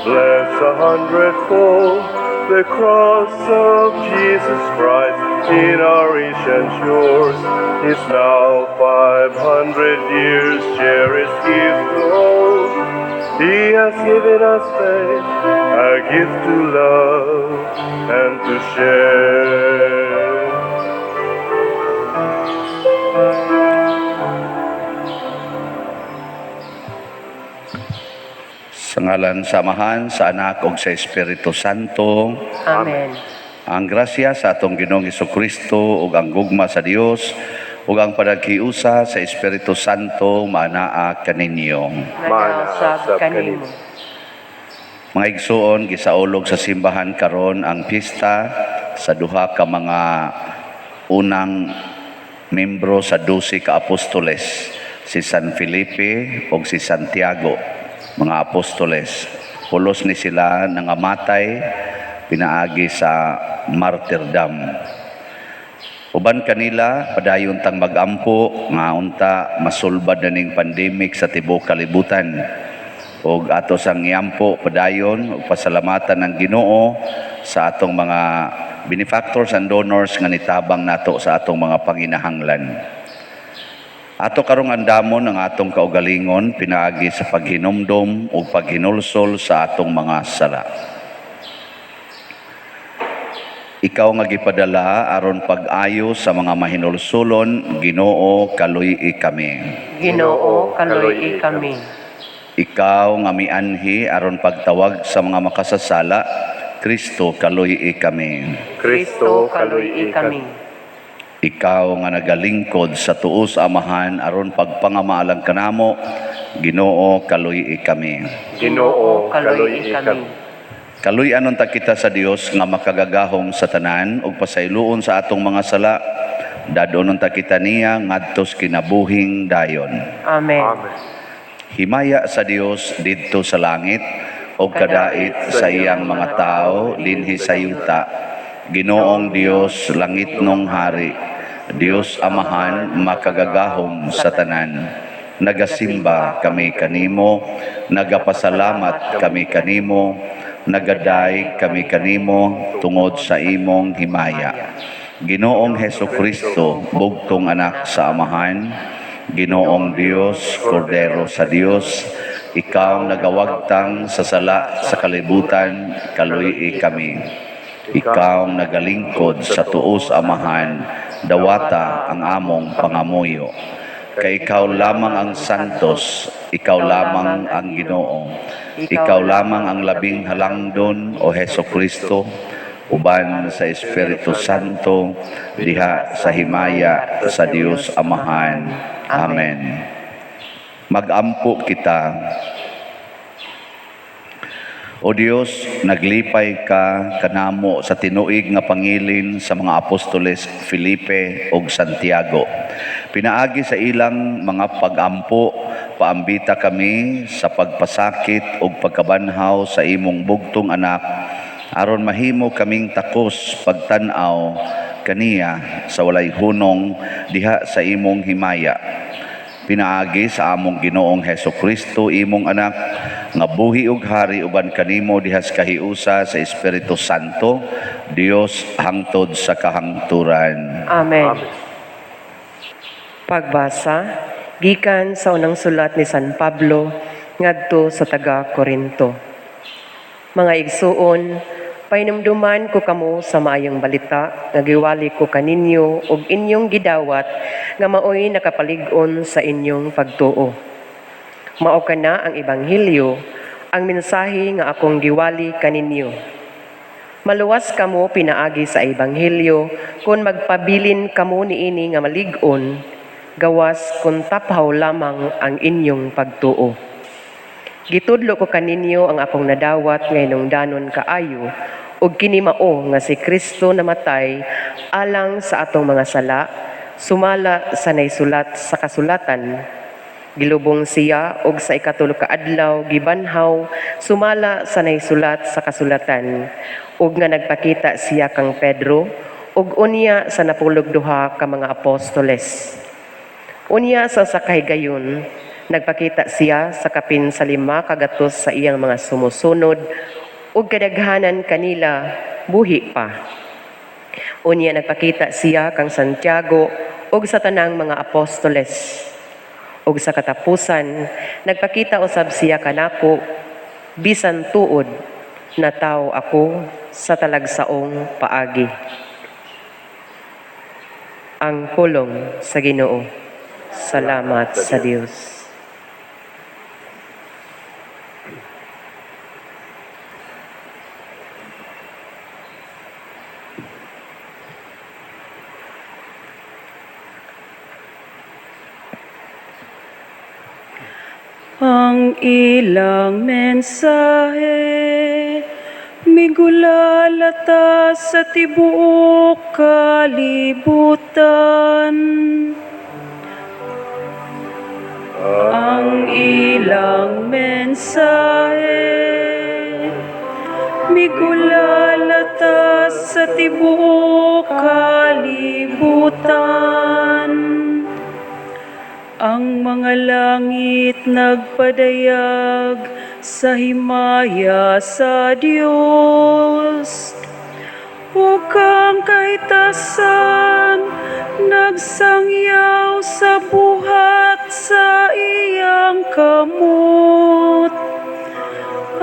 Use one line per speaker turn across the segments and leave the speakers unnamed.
Bless 100-fold the cross of Jesus Christ in our ancient shores. Is now 500 years cherished gift to hold. He has given us faith, a gift to love and to share.
Sa ngalan samahan sa Anak ug sa Espiritu Santo.
Amen.
Ang grasya sa atong Ginoong Hesukristo ug ang gugma sa Dios ug ang panaghiusa sa Espiritu Santo manaa kaninyo.
Manaasab kanimo.
Mga igsuon, gisaulog sa simbahan karon ang pista sa duha ka mga unang membro sa 12 ka apostoles, si San Felipe ug si Santiago, mga apostoles. Pulos ni sila nangamatay pinaagi sa martyrdom. Uban kanila padayon tang magampo nga unta masulbad na ning pandemic sa tibuok kalibutan. Og ato sang iampo padayon ug pasalamatan ng Ginoo sa atong mga benefactors and donors nga nitabang nato sa atong mga panginahanglan. Ato karong andamon ang atong kaugalingon pinaagi sa paghinumdom o paghinulsol sa atong mga sala. Ikaw nga gipadala aron pag-ayo sa mga mahinulsulon, Ginoo kaluy-i kami.
Ginoo, kaluy-i kami.
Ikaw nga mianhi aron pagtawag sa mga makasasala, Kristo kaluy-i kami.
Kristo, kaluy-i kami.
Ikaw nga nagalingkod sa tuos amahan aron pagpangamaalang kanamo, Ginoo kaluy-i kami.
Ginoo, kaluy-i kami.
Kaluy-anon ta kita sa Dios nga makagagahom sa tanan ug pasayloon sa atong mga sala. Dadonon ta kita niya ngadtos kinabuhing dayon.
Amen.
Himaya sa Dios didto sa langit ug kadait sa iyang mga tao dinhi sa yuta. Ginoong Dios langitnong hari, Dios Amahan makagagahom sa tanan. Nagasimba kami kanimo, nagapasalamat kami kanimo, nagaday kami kanimo tungod sa imong himaya. Ginoong Hesukristo, bugtong anak sa Amahan, Ginoong Dios, Kordero sa Dios, ikaw nagawagtang sa sala sa kalibutan, kaluy-i kami. Ikaw nagalingkod sa tuos amahan, dawata ang among pangamuyo. Kay ikaw lamang ang santos, ikaw lamang ang Ginoo. Ikaw lamang ang labing halangdon o Hesukristo, uban sa Espiritu Santo, diha sa himaya sa Dios Amahan. Amen. Mag-ampo kita. O Dios, naglipay ka kanamo sa tinuig nga pangilin sa mga apostoles Felipe ug Santiago. Pinaagi sa ilang mga pag-ampo, paambita kami sa pagpasakit ug pagkabanhaw sa imong bugtong anak, aron mahimo kaming takos pagtan-aw kaniya sa walay hunong diha sa imong himaya. Pinaagi sa among Ginoong Hesukristo, imong anak, nga buhi ug hari uban kanimo diha sa kahiusa sa Espiritu Santo, Dios hangtod sa kahangturan.
Amen. Pagbasa gikan sa unang sulat ni San Pablo ngadto sa taga-Korinto. Mga igsuon, painumduman ko kamo sa maayong balita nga giwali ko kaninyo ug inyong gidawat nga maoy nakapalig-on sa inyong pagtuo. Mao kana ang ebanghelyo, ang mensahe nga akong giwali kaninyo. Maluwas kamo pinaagi sa ebanghelyo kung magpabilin kamo niini nga malig-on, gawas kung taphaw lamang ang inyong pagtuo. Gitudlo ko kaninyo ang akong nadawat nga hinungdanon kaayo ug kini mao nga si Kristo namatay alang sa atong mga sala, sumala sa naisulat sa kasulatan. Gilubong siya og sa ikatulo ka adlaw gibanhaw sumala sa naisulat sa kasulatan ug nga nagpakita siya kang Pedro ug unya sa napulog duha ka mga apostoles. Unya sa sakay gayon Nagpakita siya sa kapin sa 5 kagatos sa iyang mga sumusunod ug kadaghanan kanila buhi pa. Unya nagpakita siya kang Santiago ug sa tanang mga apostoles. Ug sa katapusan nagpakita usab siya kanako bisan tuod na tawo ako sa talagsaong paagi. Ang pulong sa Ginoo. Salamat sa Dios. Ang ilang mensahe migulalata sa tibuok kalibutan. Ang ilang mensahe migulalata sa tibuok kalibutan. Ang mga langit nagpadayag sa himaya sa Diyos. Ug ang kahitasan nagsangyaw sa buhat sa iyang kamot.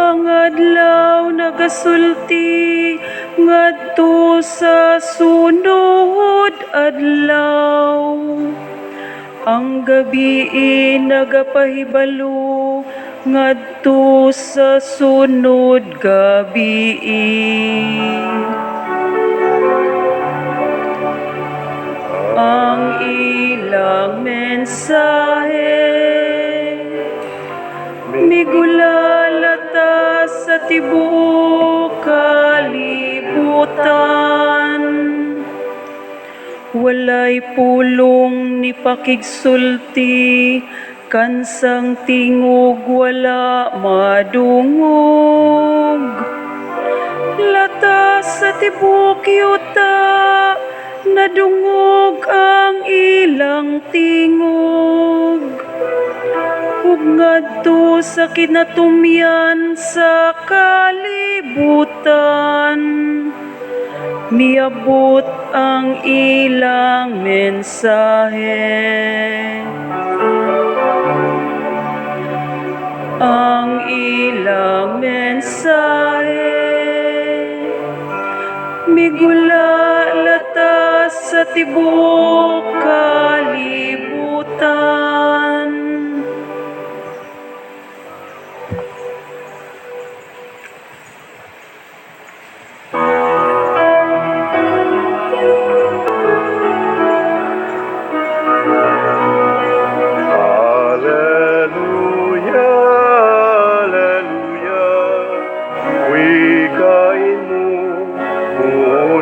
Ang adlaw nagasulti ngadto sa sunod adlaw. Ang gabi nagapahibalo ngadto sa sunod gabi. Ang ilang mensahe migulalata sa tibuok kalibutan. Walay pulong ni pakigsulti, kansang tingog wala madungog. Lata sa tibuok yuta, nadungog ang ilang tingog. Ug ngadto sa kinatumyan sa kalibutan, miabot ang ilang mensahe. Ang ilang mensahe migulalata sa tibuok kalibutan.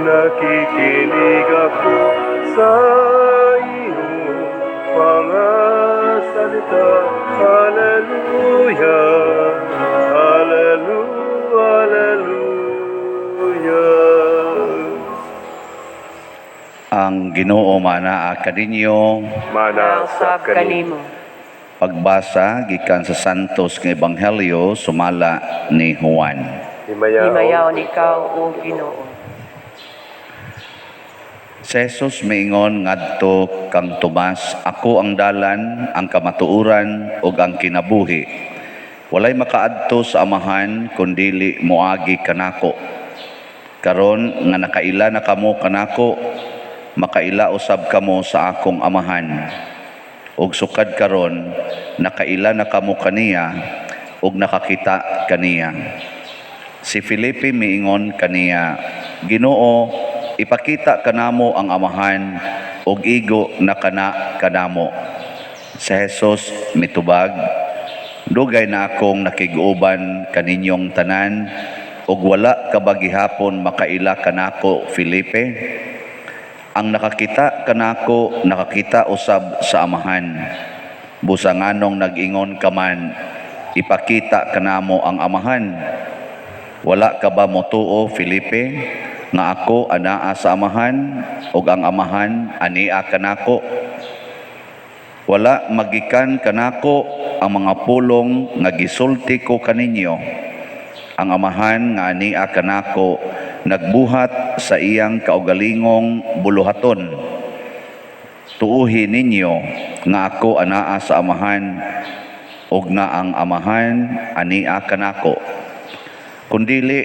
Nakikinig ako sa iyong mga salita. Hallelujah, hallelujah, hallelujah.
Ang Ginoo manaa kadinyo.
Nausab kanimo.
Pagbasa gikan sa Santos nga Ebanghelyo sumala ni Juan.
Himayaon ikaw, O Ginoo.
Si Jesus miingon ngadto kang Tomas, ako ang dalan, ang kamatuoran ug ang kinabuhi. Walay makaadto sa Amahan kundili moagi kanako. Karon nga nakaila na kamo kanako, makaila usab kamo sa akong Amahan. Ug sukad karon nakaila na kamo kaniya ug nakakita kaniya. Si Felipe miingon kaniya, Ginoo, ipakita kanamo ang Amahan ug igo na kana kanamo. Si Jesus mitubag, dugay na akong nakiguuban kaninyong tanan ug wala ka ba gihapon makaila kanako, Felipe? Ang nakakita kanako nakakita usab sa Amahan. Busanganong nag-ingon ka man, ipakita kanamo ang Amahan. Wala ka ba motuo, Felipe, nga ako anaa sa Amahan ug ang Amahan ania kanako? Wala magikan kanako ang mga pulong nga gisulti ko kaninyo. Ang amahan nga ania kanako nagbuhat sa iyang kaugalingong buluhaton. Tuuhi ninyo nga ako anaa sa amahan ug nga ang amahan ania kanako. Kundili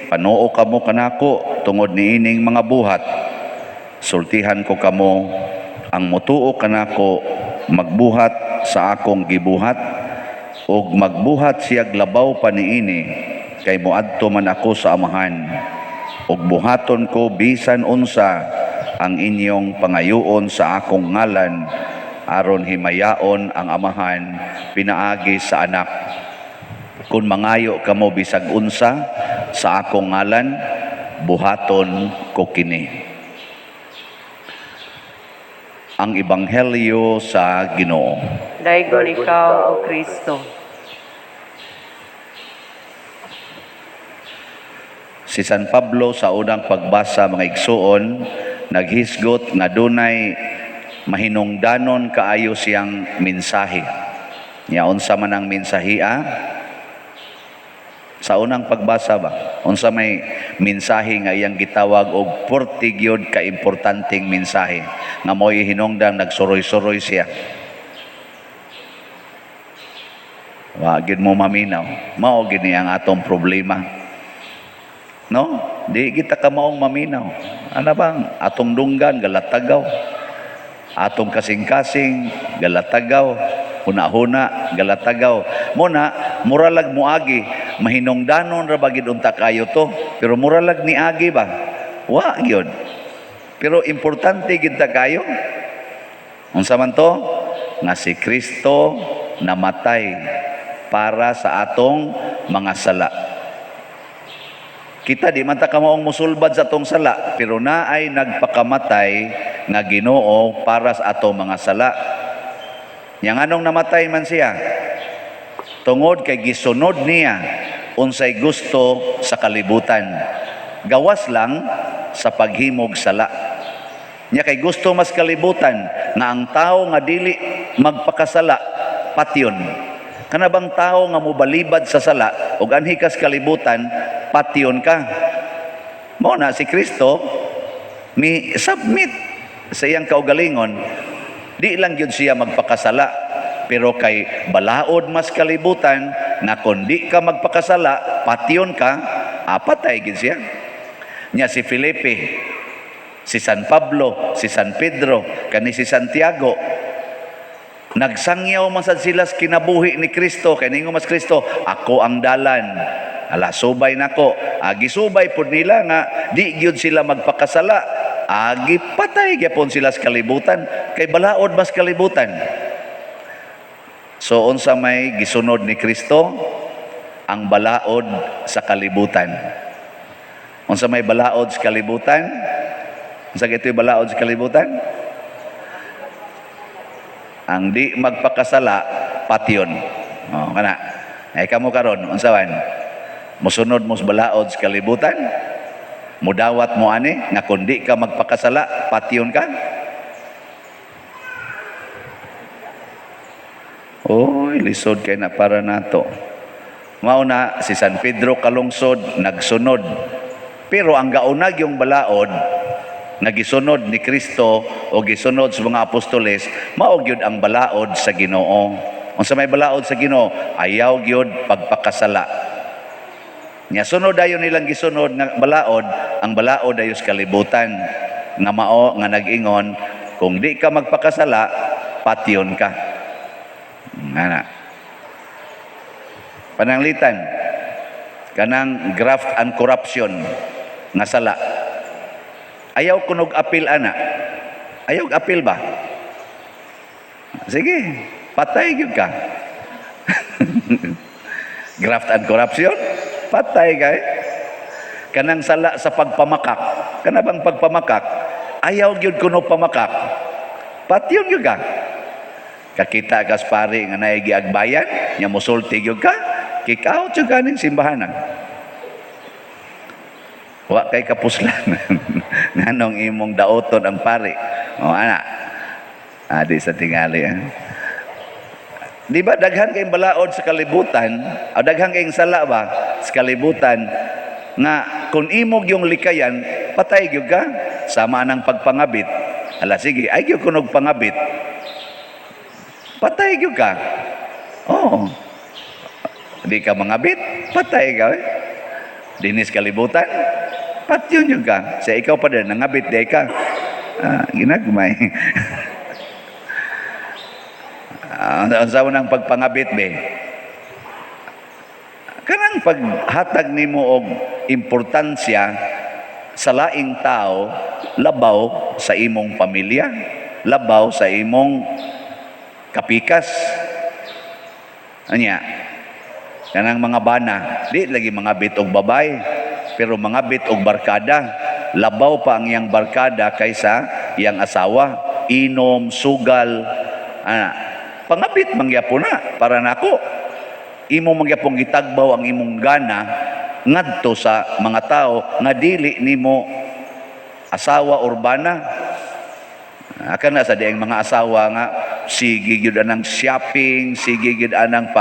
panoo kamo kanako tungod niining mga buhat. Sultihan ko kamo ang mutuo kanako magbuhat sa akong gibuhat ug magbuhat siyag labaw pa niini kay moadto man ako sa amahan ug buhaton ko bisan unsa ang inyong pangayuon sa akong ngalan aron himayaon ang amahan pinaagi sa anak. Kung mangayo kamo bisag unsa sa akong ngalan, buhaton ko kini. Ang Ebanghelyo sa Ginoo.
Daigon ikaw, O Kristo.
Si San Pablo sa unang pagbasa mga igsuon, naghisgot nga dunay mahinungdanon kaayo siyang mensahe. Nya unsa man ang mensahiya? Sa unang pagbasa ba? Unsa may mensahe nga iyang gitawag og portigyod ka importanteng mensahe nga mo'y hinungdan nagsuroy-suroy siya. Wa gid mo maminaw. Mao gid ni ang atong problema. No? Di kita ka maong maminaw. Ano bang atong dunggan galatagaw. Atong kasing-kasing galatagaw. Huna-huna galatagaw. Muna muralag moagi mahinungdanon ra bagid unta kayo to. Pero muralag ni agi ba? Wa gyud. Pero importante gid ta kayo. Unsa man to? Nga si Kristo namatay para sa atong mga sala. Kita di man ta kamaong musulbad sa atong sala, pero naay nagpakamatay nga Ginoo para sa atong mga sala. Yang anong namatay man siya? Tungod kay gisunod niya unsay gusto sa kalibutan. Gawas lang sa paghimog sala. Nya kay gusto mas kalibutan nga ang tao nga dili magpakasala patyon. Kana bang tao nga mobalibad sa sala ug anhi kas kalibutan patyon ka. Mao na si Kristo mi submit sa iyang kaugalingon. Di lang yun siya magpakasala, pero kay balaod mas kalibutan na kundi ka magpakasala, patyon ka, patay gid siya. Nya si Felipe, si San Pablo, si San Pedro, kani si Santiago, nagsangyaw man sad sila sa kinabuhi ni Kristo, kay ningo mas Kristo, ako ang dalan. Ala subay nako, gisubay pud nila nga di gyud sila magpakasala. Agi patay gyapon sila sa kalibutan kay balaod mas kalibutan. So unsa may gisunod ni Kristo? Ang balaod sa kalibutan. Unsa may balaod sa kalibutan? Unsa gito'y balaod sa kalibutan? Ang di magpakasala patyon. Kana. Ay kamo karon unsa man? Mosunod mo sa balaod sa kalibutan? Mudawat mo ani nga kundi ka magpakasala patyon ka. Oy, lisod kay na para nato. Mao na si San Pedro kalungsod nagsunod. Pero ang gaunag yung balaod nga gisunod ni Kristo o gisunod sa mga apostoles, mao gyud ang balaod sa Ginoo. Unsa may balaod sa Ginoo? Ayaw gyud pagpakasala. Nya sunod dayon nilang gisunod nga balaod, ang balaod ayos kalibutan nga mao nga nag-ingon kung di ka magpakasala patyon ka. Ana. Pananglitan kanang graft and corruption nga sala. Ayaw kunog apil ana. Ayaw apil ba? Sige, patay gyud ka. Graft and corruption? Patay kay. Kanang sala sa pagpamakak. Kana bang pagpamakak? Ayaw gyud kuno pamakak. Patyon gyud ka. Kakita kas pare nga naay giagbayan, nya mosulti gyud ka, kick out gyud kaning simbahanan. Wa kay kapuslan. Nganong imong daoton ang pare. O ana. Adi sa tingali. Di ba daghan kayong balaod sa kalibutan, o daghan kayong sala ba sa kalibutan, nga kung imog yung likayan, patay gyud ka, sama ng pagpangabit. Ala sige, ay gyud kunog pangabit. Patay gyud ka. Oo. Di ka mangabit, patay ka. Dinis kalibutan, patyon yung ka. Sa ikaw pa din, nangabit di ka. Ginagmay. Ang sawa ng pagpangabit, be. Kanang paghatag nimo og importansya sa laing tao, labaw sa imong pamilya, labaw sa imong kapikas. Anya, kanang mga bana, di lagi mangabit og babay, pero mangabit og barkada. Labaw pa ang iyang barkada kaysa iyang asawa, inom, sugal, pangabit mangyapon na para nako. Imo mangyapong gitagbaw ang imong gana ngadto sa mga tao nga dili nimo asawa urbana. Akan na sa diang mga asawa nga sige gyud anang shopping, sige gyud anang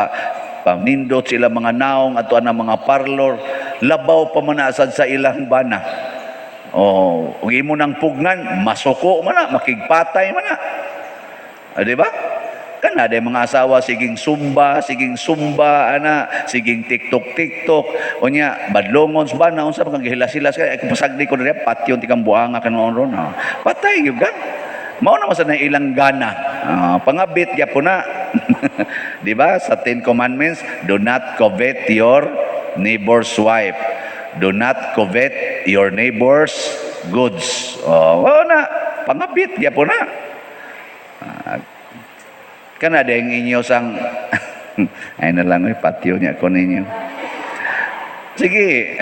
pamindot sila mga naong ato anang mga parlor, labaw pa man asad sa ilang bana. Oh, ug imo nang pugnan, masuko man na, makigpatay man na. Di ba? Kana day mga asawa siging sumba, ana, siging TikTok. Unya badlongon sa bana unsa kang gihilas-hilas kay pasagdi ko diri patyon tikang buanga kanon ron. Patay gyud ka. Mao na sa ilang gana. Pangabit gyapon na. Di ba? Sa 10 Commandments, do not covet your neighbor's wife. Do not covet your neighbor's goods. Na pangabit gyapon na. Kana deng inyo sang ay na lang patio niya ko ninyo. Sige.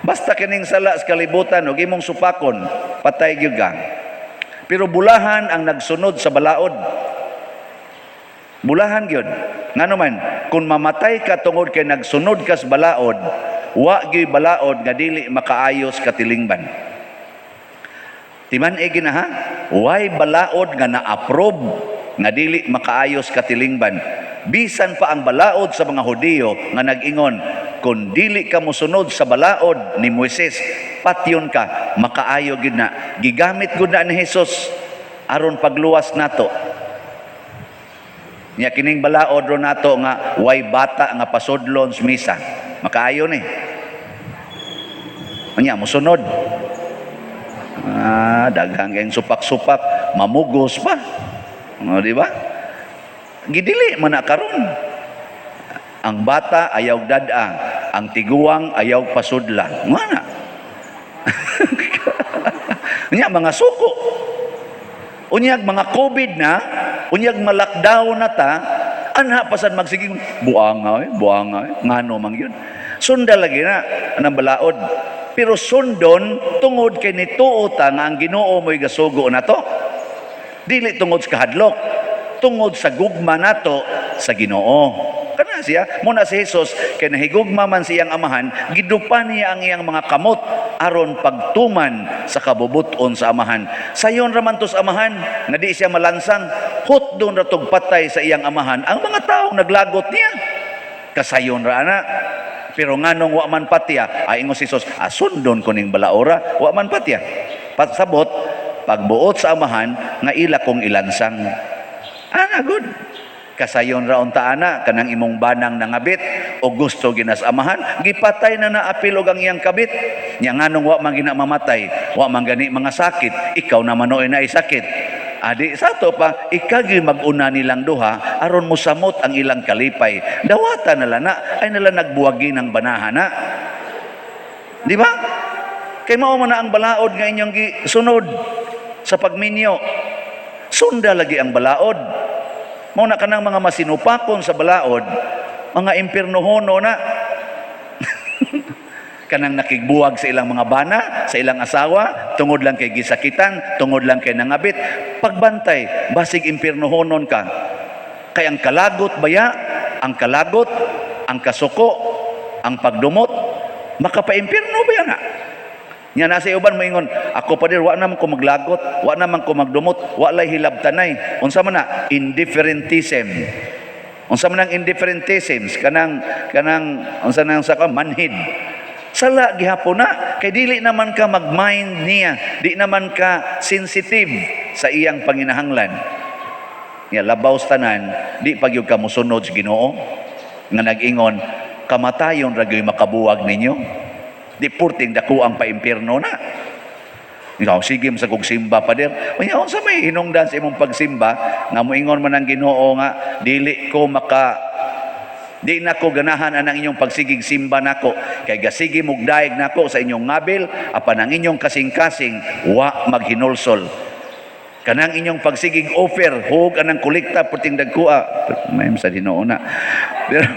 Basta kining sala sa kalibutan ug imong supakon, patay gyud ka. Pero bulahan ang nagsunod sa balaod. Bulahan gyud. Ngano man, kung mamatay ka tungod kay nagsunod ka sa balaod, wa gyud balaod nga dili makaayos katilingban. Timan gina ha? Why balaod nga na-approve nga dili makaayos katilingban? Bisan pa ang balaod sa mga Hudiyo nga nag-ingon, kung dili ka mosunod sa balaod ni Moises, patyon ka, makaayo gid na. Gigamit gud na ni Jesus aron pagluwas nato. Nya kining balaod ro nato nga way bata nga pasudlon sa misa. Makaayo ni. Nya mosunod. Daghang kayong supak-supak, mamugos pa. Di ba? Gidili man na karon. Ang bata ayaw dada, ang tiguang ayaw pasudla. Ngana? Unya mga suko. Unyag mga COVID na, unyag ma-lockdown na ta, anha pasan magsiging buanga, ngano mang yun. Sunda lagi na anang balaod. Pero sundon tungod kay nituo ta nga ang Ginoo mo'y gasugo nato. Dili tungod sa kahadlok, tungod sa gugma nato sa Ginoo. Kana siya, muna si Jesus kay nahigugma man siyang amahan, gidupan niya ang iyang mga kamot aron pagtuman sa kabubuton sa amahan. Sayon ra man to sa amahan nga di siya malansang, hut doon ra tog patay sa iyang amahan ang mga taong naglagot niya. Kasayon ra ana. Pero nganong wa man patya, ay ingon si Jesus, sundon ko ning balaora, wa man patya. Pasabot, pagbuot sa amahan, nga ila kong ilansang. Ana, good. Kasayon ra unta ana, kanang imong banang nangabit, o gusto ginas amahan, gipatay na naapil og ang iyang kabit. Nya nganong wa man gina mamatay, wa man gani mga sakit, ikaw naman noy na sakit. Adi sa to pa, ikagi mag-una nilang duha, aron mo samot ang ilang kalipay. Dawata nala na, ay nala nagbuwagi ng banahana. Di ba? Kay mao man na ang balaod nga inyong sunod sa pagminyo. Sunda lagi ang balaod. Mao na kanang mga masinupakon sa balaod, mga impiernohono na. Kanang nakigbuwag sa ilang mga bana, sa ilang asawa, tungod lang kay gisakitan, tungod lang kay nangabit. Pagbantay, basig impiernohonon ka. Kay ang kalagot baya, ang kalagot, ang kasuko, ang pagdumot, makapaimpierno ba yan na? Nya nasa uban moingon, ako pader wa naman ko maglagot, wa naman ko magdumot, wa lay hilabtanay. Unsa man na indifferentism. Unsa man ang indifferentism kanang unsa nang sa ka manhid. Sala gihapon na kay dili naman ka mag-mind niya, di naman ka sensitive sa iyang panginahanglan. Nya labaw tanan, di pagyud ka mosunod sa Ginoo nga nag-ingon, kamatayon ra gyud makabuwag ninyo. Di purting dako ang paimpierno na. Ikaw, sige sa kong simba pa der. Unya, unsa may hinungdan sa imong pagsimba, nga moingon man ang Ginoo nga, di na ko ganahan anang inyong pagsigig simba nako. Kay gasigi mugdaig nako sa inyong ngabil, apan ang inyong kasing-kasing, wa maghinulsol. Kanang inyong pagsigig offer, hug anang kolekta puting dagkua. May sa Ginoo na. Pero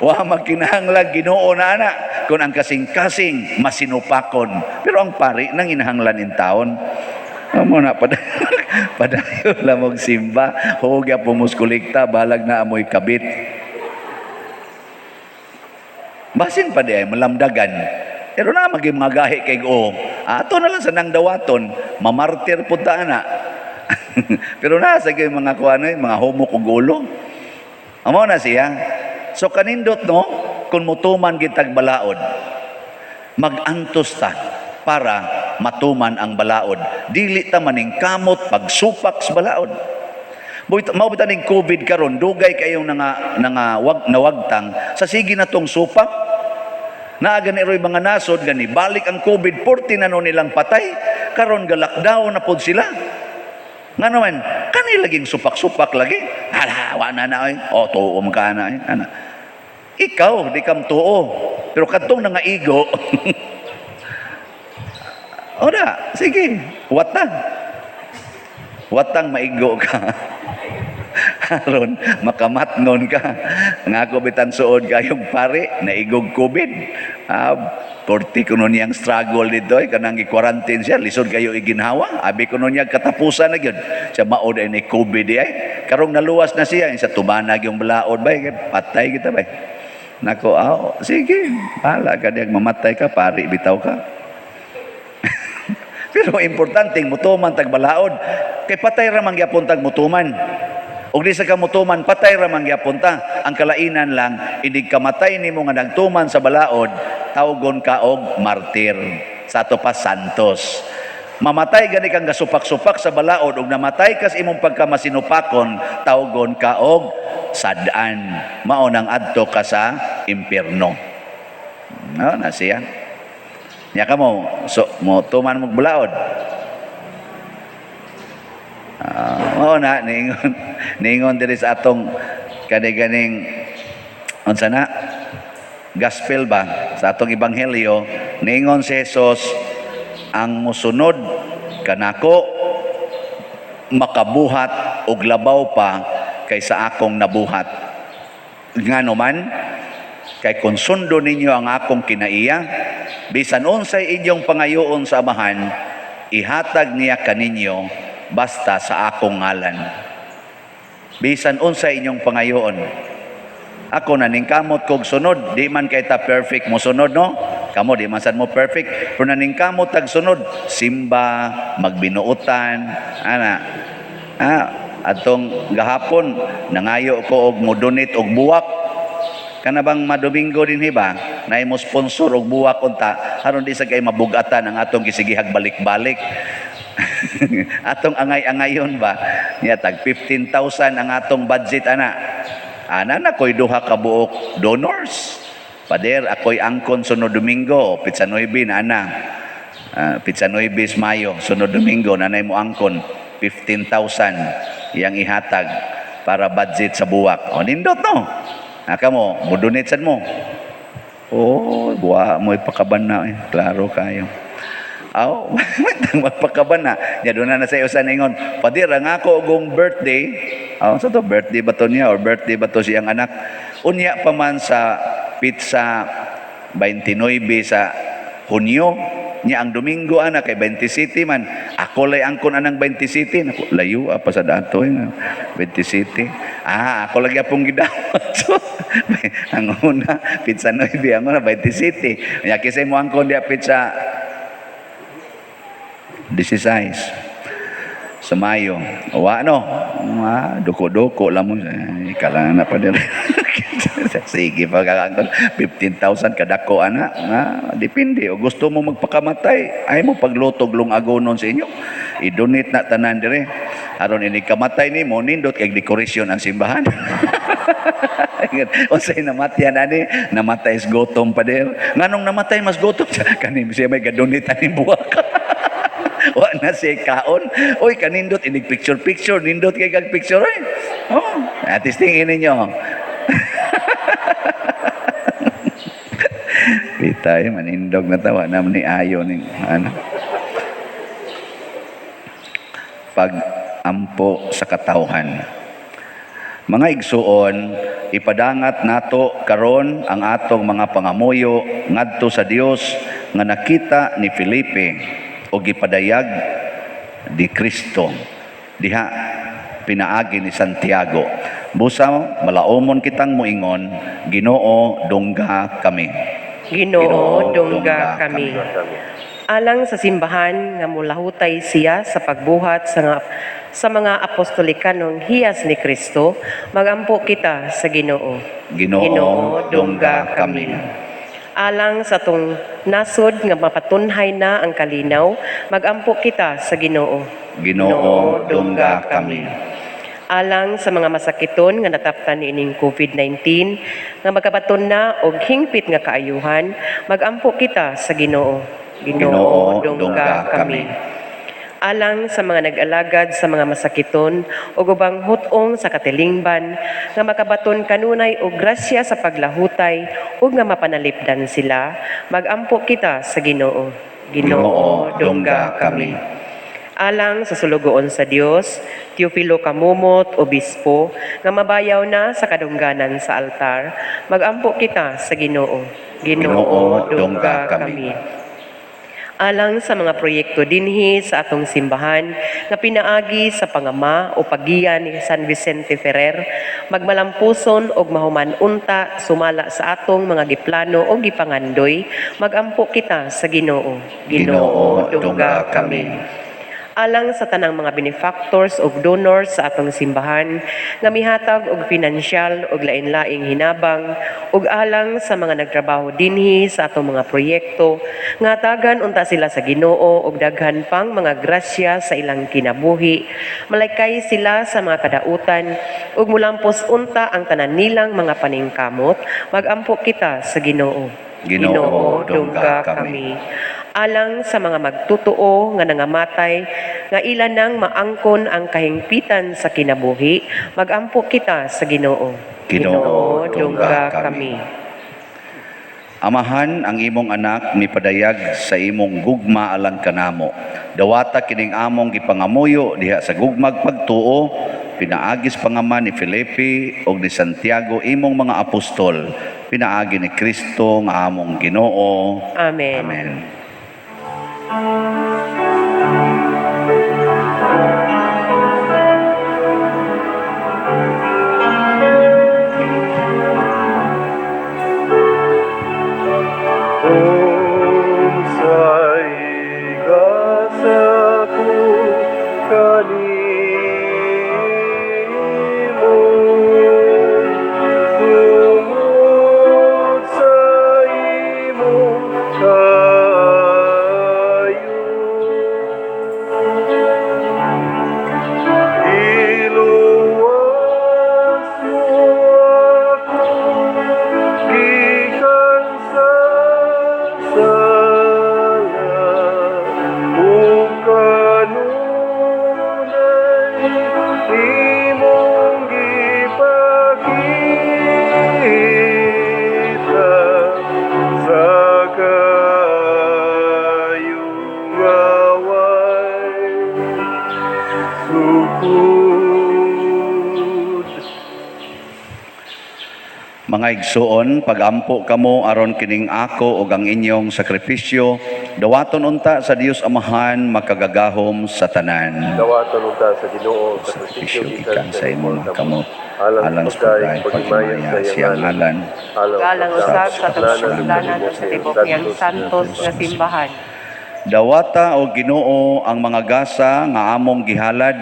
wa magkinahanglan Ginoo na ana kun ang kasing-kasing masinupakon. Pero ang pari nang inahanglan in taon. Amo na padayon lamog simba, hug ya pumus kolekta balag na amoy kabit. Basin pa di ay malamdagan. Pero na maging mga gahi kay Goo. Ato na lang sa nang dawaton, mamartir po ta na. Pero nasa kayo mga kuano, mga homo kong gulo. Amo na siya. So kanindot no, kung mutuman gitag balaod, mag-antos ta para matuman ang balaod. Dili ta maning kamot pagsupak sa balaod. Mao bitaw ning COVID karon, dugay kayong nawagtang sa sige na tong supak. Naaga ni Roy mga nasod, gani balik ang COVID, 14 na nilang patay, karon ga lockdown na pod sila. Nga naman, laging supak-supak lagi. Hala, wana na ay. O, tuo ka na ay. Ana. Ikaw, di kam tuo. Pero katong nangaigo, o da, sige, watang. Watang maigo ka. Aron makamatnon ka. Nga ako bitan suod kayong pare, naigog COVID. 40 kuno niyang struggle dito, kanang i-quarantine siya, lisod kayo iginhawa. Abi kuno niya katapusan na gyud. Siya maod ay ni COVID ay. Karong naluwas na siya, sa tubanag yung balaod ba, patay kita ba. Nako, sige, hala ka diag mamatay ka, pare, bitaw ka. Pero importanteng mutuman tag balaod. Kay patay ra man gyapon tag mutuman. Og di sa kamutuman, patay ra man gyapon ta. Ang kalainan lang, inig kamatay nimo nga nagtuman sa balaod, tawgon ka og martir. Sa ato pa santos. Mamatay gani kang gasupak-supak sa balaod ug namatay kas imong pagkamasinupakon, tawgon ka og sadan. Mao nang adto ka sa impierno. No, na siya. Nya ka mo tuman mo balaod. Oo na, ningon diri sa atong kani-ganing unsa na gospel ba sa atong ebanghelyo, ningon si Jesus, ang musunod kanako makabuhat og labaw pa kaysa akong nabuhat. Ngano man, kay kung sundo ninyo ang akong kinaiya, bisan unsay inyong pangayoon sa amahan, ihatag niya kaninyo basta sa akong ngalan. Bisan unsay inyong pangayoon. Ako naningkamot kog sunod, di man kay ta perfect mo sunod, no? Kamo di man sad mo perfect, pero naningkamot tag sunod, simba, magbinuotan, ana. Atong gahapon nangayo ko og modonate og buwak. Kana bang madomingo din hiba, na mo sponsor og buwak unta, aron di sa kay mabugatan ang atong gisigihag balik-balik. Atong angay-angayon ba niya tag 15,000 ang atong budget ana na koy duha ka buok donors. Pader ako'y angkon sunod Domingo, pizza 9 na ana. Pizza 9 Mayo sunod Domingo nanay mo angkon 15,000 yang ihatag para budget sa buwak. O nindot no. Aka mo donate sad mo. Buwa mo ipakaban na klaro kayo. Magpakaban na. Ya doon na sa iyo sa ningon, Padir, ang ako gong birthday, sa to birthday ba to niya or birthday ba to siyang anak? Unya pa man sa pizza 29 sa Hunyo, niya ang Domingo anak kay 27 man. Ako lay angkon anang 27. Ako layo pa sa dato 27. Ako lagi apong gidawat. So, ang una pizza 9 ang una 27. Nya kisay mo angkon dia pizza 16 sa Mayo. Wa no, duko-duko lang mo. Kailangan na pa din. Sige pa kakangkol. 15,000 kadako ana. Depende. O gusto mo magpakamatay, ay mo paglutog lung agonon sa inyo. I-donate na tanan dire. Aron ini kamatay ni mo, nindot kay dekorasyon ang simbahan. O say namatyan ani, namatay is gutom pa der. Nganong namatay mas gutom siya? Kanin siya may gadonate ani buwak. Wa na siya kaon. Oy, kanindot, inig picture, nindot kay kag picture, oy. Oh, atis tingin ninyo. Pitay, manindog na tawa naman ni Ayo ni ano. Pag-ampo sa katawhan. Mga igsuon, ipadangat nato karon ang atong mga pangamuyo ngadto sa Dios nga nakita ni Felipe o gipadayag di Kristo diha pinaagi ni Santiago. Busa malaumon kitang muingon, Ginoo dungga kami.
Ginoo dungga kami. Alang sa simbahan nga mulahutay siya sa pagbuhat sa mga apostolikanong hiyas ni Kristo, magampo kita sa Ginoo.
Ginoo dungga kami.
Alang sa tong nasod nga mapatunhay na ang kalinaw, magampo kita sa Ginoo.
Ginoo dungga kami.
Alang sa mga masakiton nga nataptan niining COVID-19 nga magabaton na og hingpit nga kaayuhan, magampo kita sa Ginoo.
Ginoo dungga kami.
Alang sa mga nag-alagad sa mga masakiton o ubang hutong sa katilingban nga makabaton kanunay og grasya sa paglahutay ug nga mapanalipdan sila, magampo kita sa Ginoo. Ginoo dungga kami. Alang sa sulugoon sa Dios, Teofilo Kamumot, Obispo, nga mabayaw na sa kadungganan sa altar, magampo kita sa Ginoo. Ginoo dungga kami. Alang sa mga proyekto dinhi sa atong simbahan nga pinaagi sa pangama o paggiya ni San Vicente Ferrer, magmalampuson og mahuman unta sumala sa atong mga giplano o gipangandoy, magampo kita sa Ginoo.
Ginoo dungga kami.
Alang sa tanang mga benefactors o donors sa atong simbahan nga mihatag og pinansyal og lain-laing hinabang ug alang sa mga nagtrabaho dinhi sa atong mga proyekto nga tagan unta sila sa Ginoo og daghan pang mga grasya sa ilang kinabuhi, malaykay sila sa mga kadautan ug mulampos unta ang tanan nilang mga paningkamot, magampo kita sa Ginoo.
Ginoo dungga kami.
Alang sa mga magtutuo nga nangamatay nga ilan nang maangkon ang kahingpitan sa kinabuhi, magampo kita sa Ginoo.
Ginoo
dungga kami.
Amahan ang imong anak mipadayag sa imong gugma alang kanamo. Dawata kining among gipangamuyo diha sa gugmag pagtuo, pinaagis pangaman ni Felipe ug ni Santiago imong mga apostol, pinaagi ni Kristo nga among Ginoo.
Amen.
Amen. Mga igsuon, pagampo kamo aron kining ako ug ang inyong sakripisyo, dawaton unta sa Dios Amahan makagagahom sa tanan.
Dawaton unta sa Ginoo sa
Sakripisyo gikan sa imong kamot. Alang sa pagmaya siyang ngalan.
Galang usab sa tagsudanan sa tibok niyang santos nga simbahan.
Dawata o Ginoo ang mga gasa nga among gihalad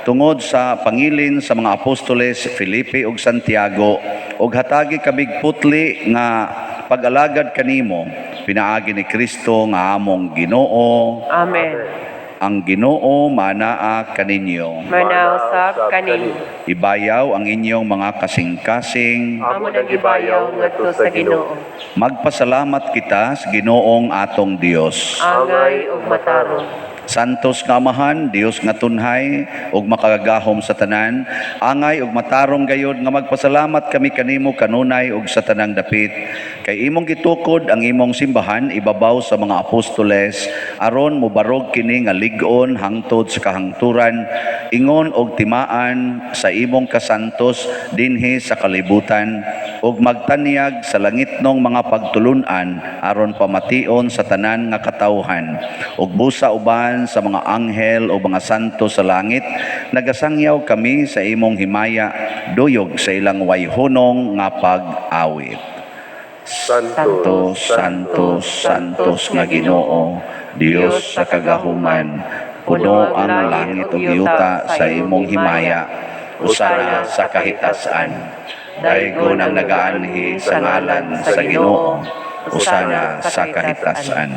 tungod sa pangilin sa mga apostoles Felipe ug Santiago ug hatagi kabig putli nga pag-alagad kanimo pinaagi ni Kristo nga among Ginoo.
Amen.
Ang Ginoo manaa kaninyo.
Manausap kanin.
Ibayaw ang inyong mga kasing-kasing.
Amo nang ibayaw ngadto sa Ginoo.
Magpasalamat kita sa Ginoong atong Dios.
Angay ug matarong.
Santos nga Amahan, Dios nga tunhay ug makagagahom sa tanan, angay ug matarong gayud nga magpasalamat kami kanimo kanunay ug sa tanang dapit. Kay imong gitukod ang imong simbahan ibabaw sa mga apostoles aron mobarog kini nga lig-on hangtod sa kahangturan, ingon og timaan sa imong kasantos dinhi sa kalibutan ug magtanyag sa langitnong mga pagtulunan aron pamation sa tanan nga katawhan ug busa uban sa mga anghel o mga santo sa langit, nagasangyaw kami sa imong himaya, duyog sa ilang wayhunong nga pag-awit. Santo, Santo, Santos nga Ginoo, Dios sa kagahuman, puno ang langit ug yuta sa imong himaya, usana sa kahitasan. Daygon ang nagaanhi sa ngalan sa Ginoo, usana sa kahitasan.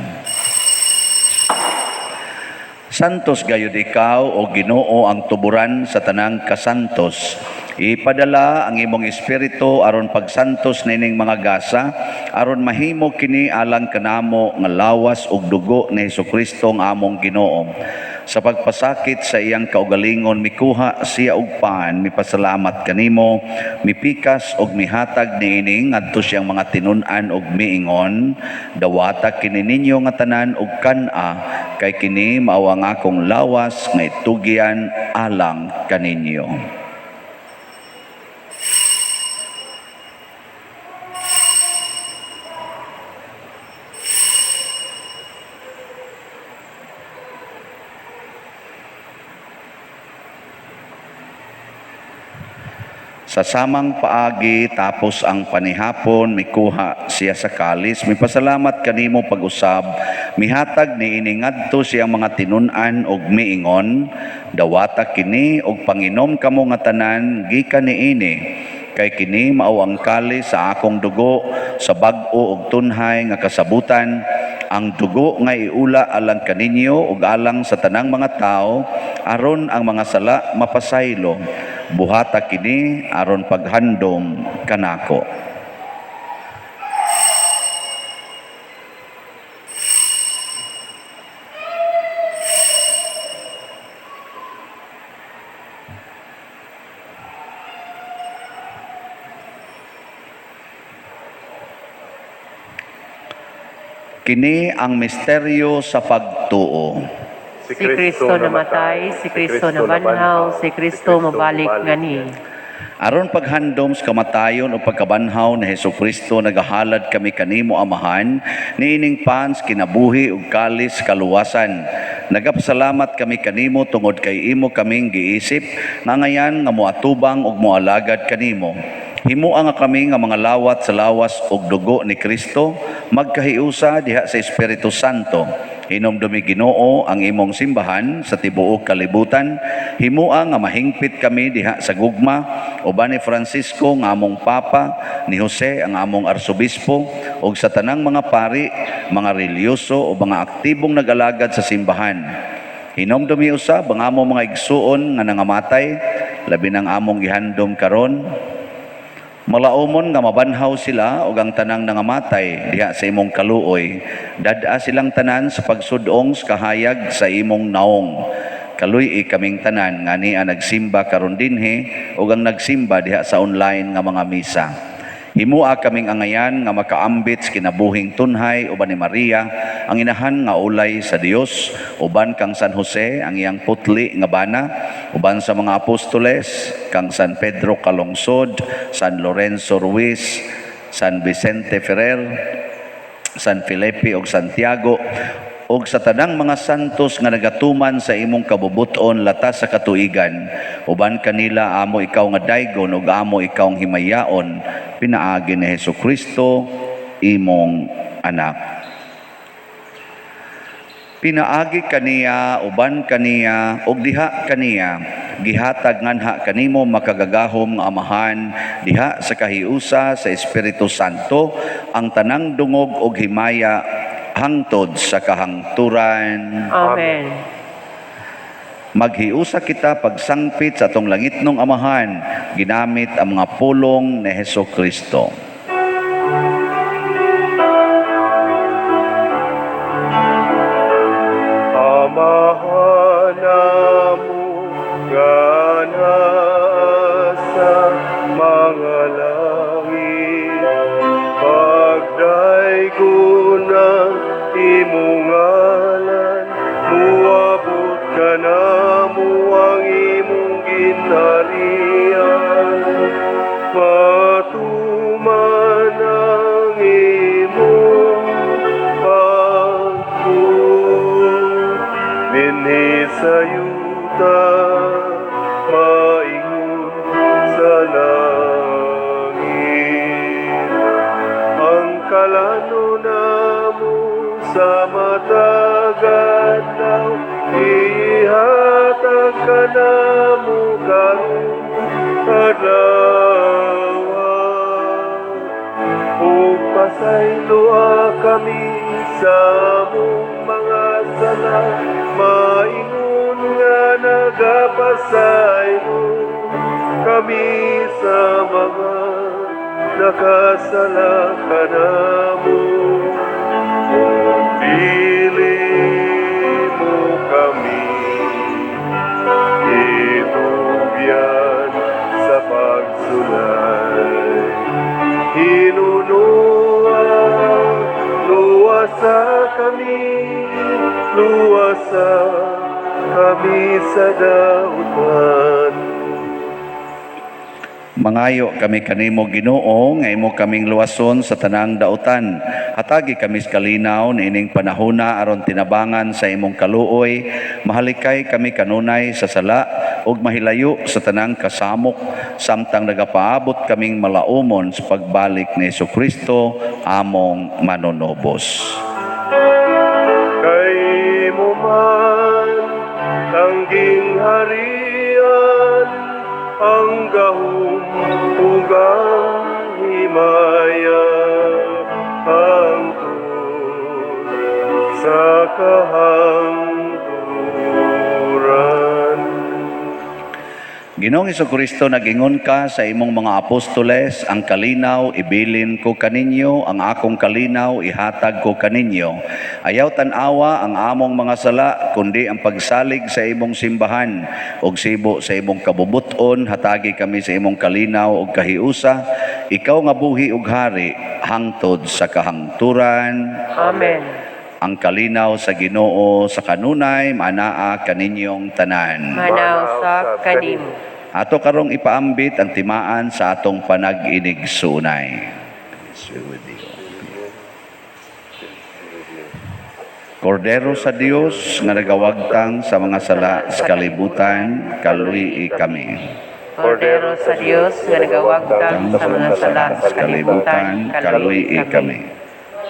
Santos gayud ikaw o Ginoo ang tuburan sa tanang kasantos. Ipadala ang imong espiritu aron pagsantos nining mga gasa aron mahimo kini alang kanamo nga lawas ug dugo ni Hesukristo nga among Ginoo. Sa pagpasakit sa iyang kaugalingon mikuha siya og paan, mipasalamat kanimo, mipikas og mihatag niini ngadto siyang mga tinun-an og miingon, dawata kini ninyo nga tanan og kan-a kay kini mao ang akong lawas nga itugyan alang kaninyo. Sa samang paagi tapos ang panihapon mikuha siya sa kalis, mipasalamat kanimo pag-usab, mihatag niini ngadto siyang mga tinun-an og miingon, dawata kini og panginom kamo nga tanan gikan niini, kay kini mao ang kalis sa akong dugo sa bag-o ug tunhay nga kasabutan, ang dugo nga iula alang kaninyo ug alang sa tanang mga tao aron ang mga sala mapasaylo. Buhata kini aron paghandom kanako. Kini ang misteryo sa pagtuo.
Si Kristo namatay, si Kristo nabanhaw, si Kristo mabalik ngani.
Aron paghandom sa kamatayon o pagkabanhaw ni Hesukristo nagahalad kami kanimo Amahan niining pans kinabuhi ug kalis kaluwasan. Nagapasalamat kami kanimo tungod kay imo kaming giisip nga ngayan nga moatubang ug moalagad kanimo. Himuang nga kami nga mga lawat sa lawas ug dugo ni Kristo magkahiusa diha sa Espiritu Santo. Hinumdumi Ginoo ang imong simbahan sa tibuok kalibutan. Himua nga mahingpit kami diha sa gugma uban ni Francisco nga among Papa, ni Jose ang among Arsobispo ug sa tanang mga pari, mga relyoso o mga aktibong nag-alagad sa simbahan. Hinumdumi usab ang among mga igsuon nga nangamatay, labi ng among gihandom karon. Malaumon nga mabanhaw sila ug ang tanang nangamatay diha sa imong kaluoy. Dad-a silang tanan sa pagsudong sa kahayag sa imong naong. Kaluy kaming tanan nga niya nagsimba karon dinhi ug ang nagsimba diha sa online nga mga misa. Himua kaming angayan nga makaambit sa kinabuhing tunhay uban ni Maria ang inahan nga ulay sa Dios, uban kang San Jose ang iyang putli nga bana, uban sa mga apostoles kang San Pedro Calungsod, San Lorenzo Ruiz, San Vicente Ferrer, San Felipe ug Santiago ug sa tanang mga santos nga nagatuman sa imong kabubuton latas sa katuigan, uban kanila amo ikaw nga daygon ug amo ikaw ang himayaon, pinaagi ni Hesukristo imong anak. Pinaagi kaniya, uban kaniya, ug diha kaniya, gihatag nganha kanimo makagagahom nga amahan, diha sa kahiusa sa Espiritu Santo, ang tanang dungog ug himaya hangtod sa kahangturan.
Amen.
Maghiusa kita pagsangpit sa atong langitnong amahan, ginamit ang mga pulong ni Hesukristo.
Amahan namu nga nasa mga langit, pagdaygon ng imong ngalan, muabot ka namo ang imong ginharian, matuman ang imong dinhi sa yuta, maingon sa langit. Ang kalano namo sa matagad daw, ihatag ka namo karon adlaw. Ug pasayloa kami sa among mga sala, maingon nga nagapasaylo kami sa mga nakasala kanamo. Kung dili mo kami itugyan sa pagsulay, hinunuan luwasa kami, luwasa kami sa dautan.
Mangayo kami kanimo Ginoo nga imo kaming luwason sa tanang dautan. Hatagi kami sa kalinaw niining panahona aron tinabangan sa imong kaluoy. Mahalikay kami kanunay sa sala ug mahilayo sa tanang kasamok samtang nagapaabot kaming malaumon sa pagbalik ni Hesukristo among manunobos.
Kay mo man tangging harian, ang gahom ug ang himaya, hangtod sa kahangturan.
Ginoong Hesukristo, nagingon ka sa imong mga apostoles, ang kalinaw ibilin ko kaninyo, ang akong kalinaw ihatag ko kaninyo. Ayaw tan-awa ang among mga sala, kundi ang pagsalig sa imong simbahan, ug sibo sa imong kabubuton, hatagi kami sa imong kalinaw ug kahiusa, ikaw nga buhi ug hari, hangtod sa kahangturan.
Amen.
Ang kalinaw sa Ginoo sa kanunay, manaa kaninyong tanan.
Manaw sa kanimo.
Ato karong ipaambit ang timaan sa atong panag-inigsunay. Kordero sa Dios nga nagawagtang sa mga sala sa kalibutan, kaluyi kami.
Kordero sa Dios nga nagawagtang sa mga sala sa kalibutan, kaluyi kami.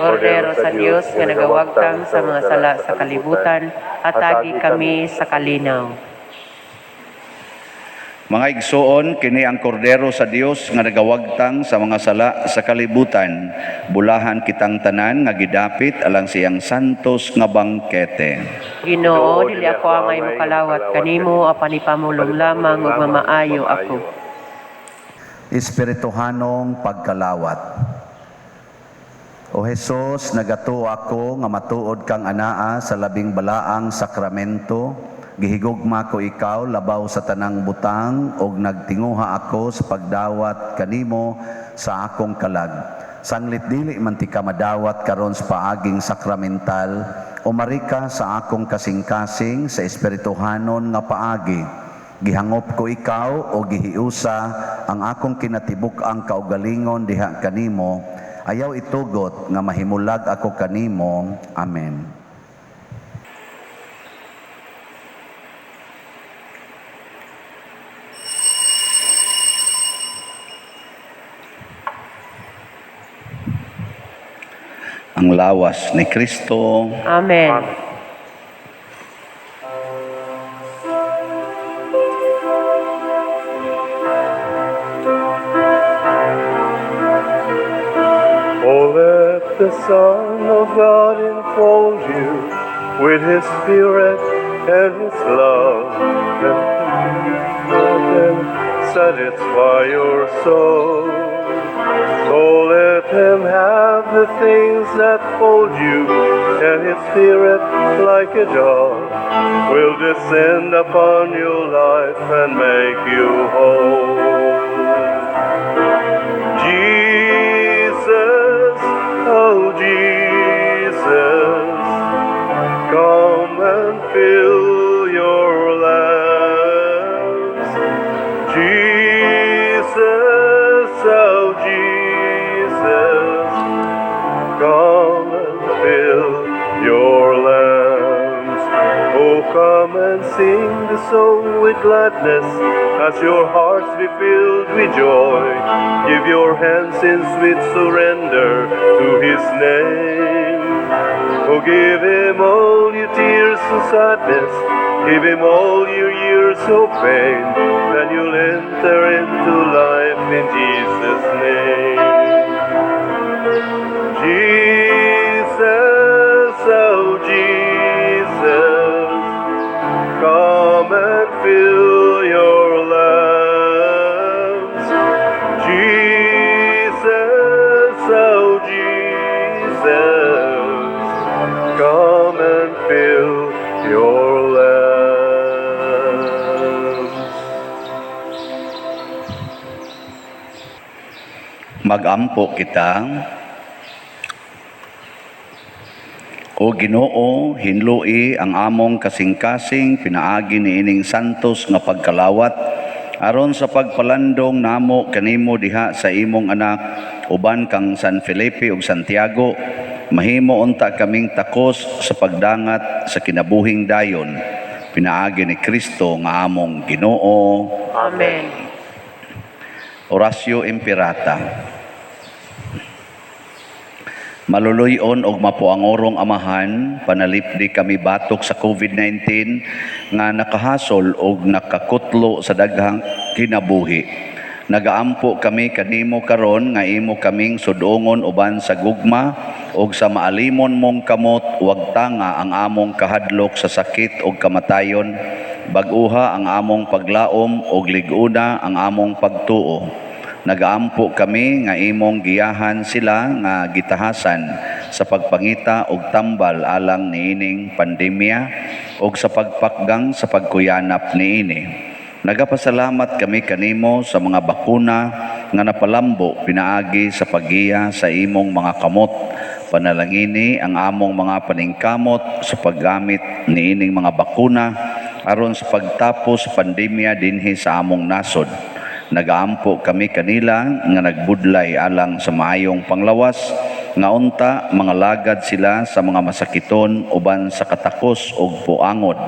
Kordero sa Dios nga nagawagtang sa mga sala sa kalibutan, atagi kami sa kalinaw.
Mga igsoon, kini ang kordero sa Dios nga nagawagtang sa mga sala sa kalibutan. Bulahan kitang tanan nga gidapit alang siyang santos nga bangkete.
Ginoo, dili ako angay mokalawat kanimo, apan ipamulong lamang ug mamaayo ako.
Espirituhanong pagkalawat. O Jesus, nagato ako nga matuod kang anaa sa labing balaang sakramento. Gihigugma ko ikaw labaw sa tanang butang ug nagtinguha ako sa pagdawat kanimo sa akong kalag. Sanglit dili man ti ka madawat karon sa paaging sakramental, umari ka sa akong kasing-kasing sa espirituhanon nga paagi. Gihangop ko ikaw o gihiusa ang akong kinatibuk-ang kaugalingon diha kanimo. Ayaw itugot nga mahimulag ako kanimo. Amen. Ang lawas ni Kristo.
Amen.
the Son of God enfold you with His Spirit and His love, and let Him satisfy your soul. Oh, let Him have the things that hold you, and His Spirit, like a dove, will descend upon your life and make you whole. Jesus, oh Jesus, come and fill your lamps. Jesus, oh Jesus, come and fill your lamps. Oh, come and sing the song with gladness, as your hearts be filled with joy. Give your hands in sweet surrender to His name. Oh, give Him all your tears and sadness, give Him all your years of pain, then you'll enter into life in Jesus' name. Jesus, oh Jesus, come and fill your lamps. Jesus, oh Jesus, come and fill your lamps.
Magampo kita. O Ginoo, hinlui ang among kasing-kasing pinaagi ni ining santos nga pagkalawat aron sa pagpalandong namo kanimo diha sa imong anak uban kang San Felipe ug Santiago, mahimo unta kaming takos sa pagdangat sa kinabuhing dayon. Pinaagi ni Kristo nga among Ginoo.
Amen.
Orasyo Imperata. Maluluyon og mapuangorong Amahan, panalipdi kami batok sa COVID-19 nga nakahasol og nakakutlo sa daghang kinabuhi. Nagaampo kami kanimo karon nga imo kaming sudongon uban sa gugma og sa maalimon mong kamot, wag tanga ang among kahadlok sa sakit og kamatayon. Bag-uha ang among paglaom og liguna ang among pagtuo. Nagaampo kami nga imong giyahan sila nga gitahasan sa pagpangita og tambal alang niining pandemya og sa pagpakgang sa pagkuyanap niini. Nagapasalamat kami kanimo sa mga bakuna nga napalambo pinaagi sa paggiya sa imong mga kamot. Panalangini ang among mga paningkamot sa paggamit niining mga bakuna aron sa pagtapos sa pandemya dinhi sa among nasod. Nagaampo kami kanila nga nagbudlay alang sa maayong panglawas, nga unta mga lagad sila sa mga masakiton uban sa katakos ug puangod.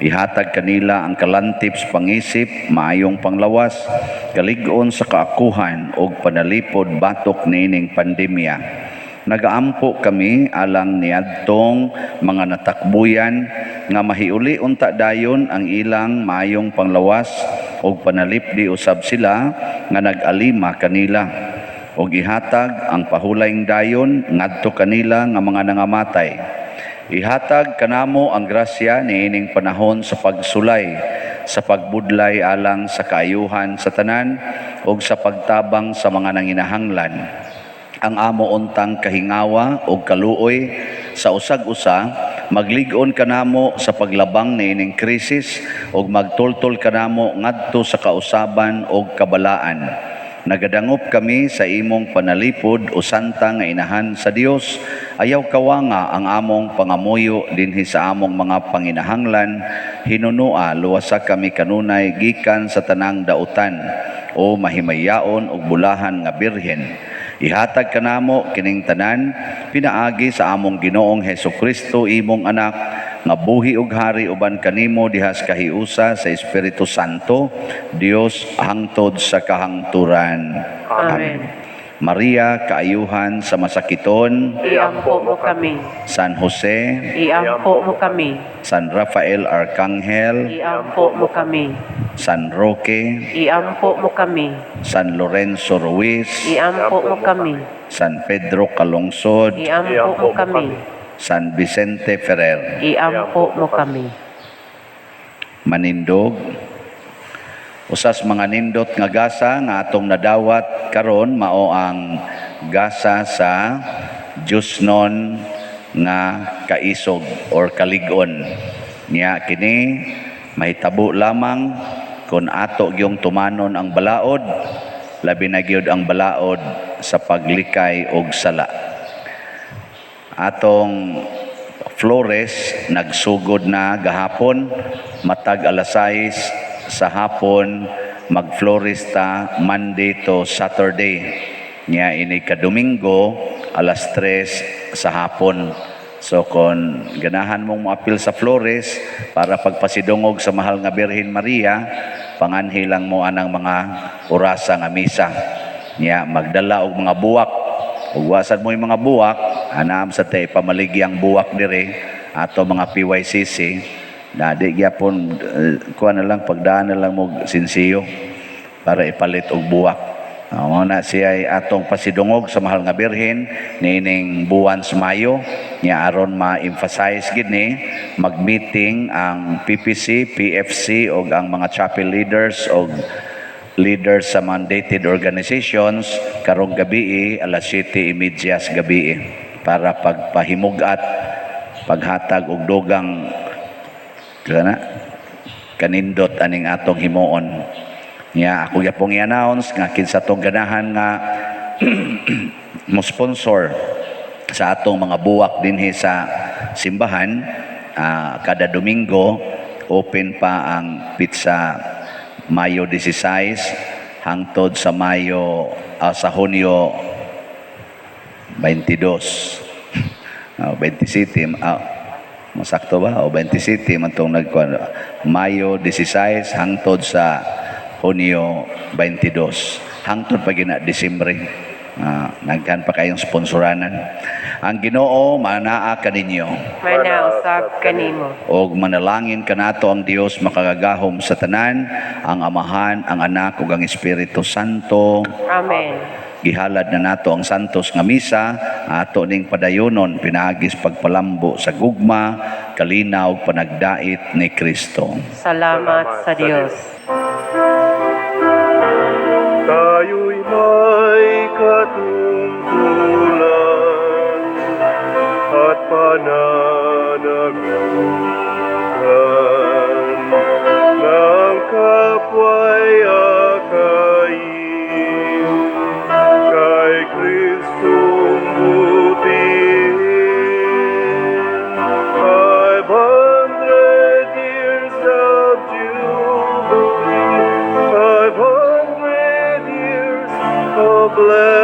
Ihatag kanila ang kalantips pangisip, maayong panglawas, kalig-on sa kaakuhan ug panalipod batok niining pandemya. Nagaampo kami alang niadtong mga natakbuyan nga mahiuli unta dayon ang ilang maayong panglawas og panalipdi usab sila nga nag-alima kanila og ihatag ang pahulayng dayon ngadto kanila nga mga nangamatay. Ihatag kanamo ang grasya niining panahon sa pagsulay, sa pagbudlay alang sa kaayuhan sa tanan og sa pagtabang sa mga nanginahanglan. Ang amo untang kahingawa o kaluoy sa usag-usa, maglig-on kanamo sa paglabang niining krisis o magtultol kanamo ngadto sa kausaban o kabalaan. Nagadangop kami sa imong panalipod o santa nga inahan sa Dios. Ayaw kawanga ang among pangamuyo dinhi sa among mga panginahanglan. Hinunua luwasa kami kanunay gikan sa tanang dautan o mahimayaon og bulahan nga birhen. Ihatag kanamo kining tanan pinaagi sa among Ginoong Hesukristo imong anak nga buhi ug hari uban kanimo dihas kahiusa sa Espiritu Santo, Dios hangtod sa kahangturan.
Amen.
Maria, kaayuhan sa masakiton,
Iampo mo kami.
San Jose,
Iampo mo kami.
San Rafael Arcangel,
Iampo mo kami.
San Roque,
Iampo mo kami.
San Lorenzo Ruiz,
Iampo mo kami.
San Pedro Calungsod,
Iampo mo kami.
San Vicente Ferrer.
Iampo mo kami.
Manindog. Usas mga nindot nga gasa nga atong nadawat karon mao ang gasa sa Diosnon nga kaisog or kalig-on. Nya kini mahitabo lamang kung ato gyung tumanon ang balaod, labi na gyud ang balaod sa paglikay og sala. Atong Flores nagsugod na gahapon matag alas 6 sa hapon magflorista Monday to Saturday. Nya ini ka Domingo alas 3 sa hapon. So kung ganahan mong moapil sa Flores para pagpasidungog sa mahal nga Birhen Maria, panganhi lang mo anang mga orasa nga misa. Nya magdala og mga buwak. Ug wasad mo yung mga buwak, anam sa tay pamaligi ang buwak dire ato mga PYCC. Na di gyapon kuha na lang pagdaan na lang mo sinsiyo para ipalit og buwak. Mao na siya ay atong pasidungog sa mahal nga Birhen nining buwan sa Mayo nya aron ma-emphasize gid ni mag-meeting ang PPC, PFC og ang mga chapel leaders og leaders sa mandated organizations karong gabi alas 7:30 sa gabi para pagpahimugat paghatag og dugang kana kanindot aning atong himuon. Nya ako gyapong i-announce nga kinsa tong ganahan nga mo sponsor sa atong mga buwak dinhi sa simbahan kada Domingo open pa ang pizza Mayo 16 hangtod sa sa Hunyo 22. 27 masakto ba? O 27 man itong Mayo 16 hangtod sa Hunyo 22. Hangtod pa gina Disyembre. Nagkan pa kayong sponsoranan. Ang Ginoo manaa kaninyo.
Manausab kanimo.
Og manalangin kanato ang Dios makagagahom sa tanan, ang Amahan, ang Anak ug ang Espiritu Santo.
Amen.
Gihalad na nato ang santos nga misa, ato ning padayonon pinagis pagpalambo sa gugma, kalinaw ug panagdait ni Kristo.
Salamat sa Dios.
Tayo'y may katungkulan at pananagutan ng kapwa'y akayin kay Kristong butihin. 500 years of Jubilee, 500 years of blessing.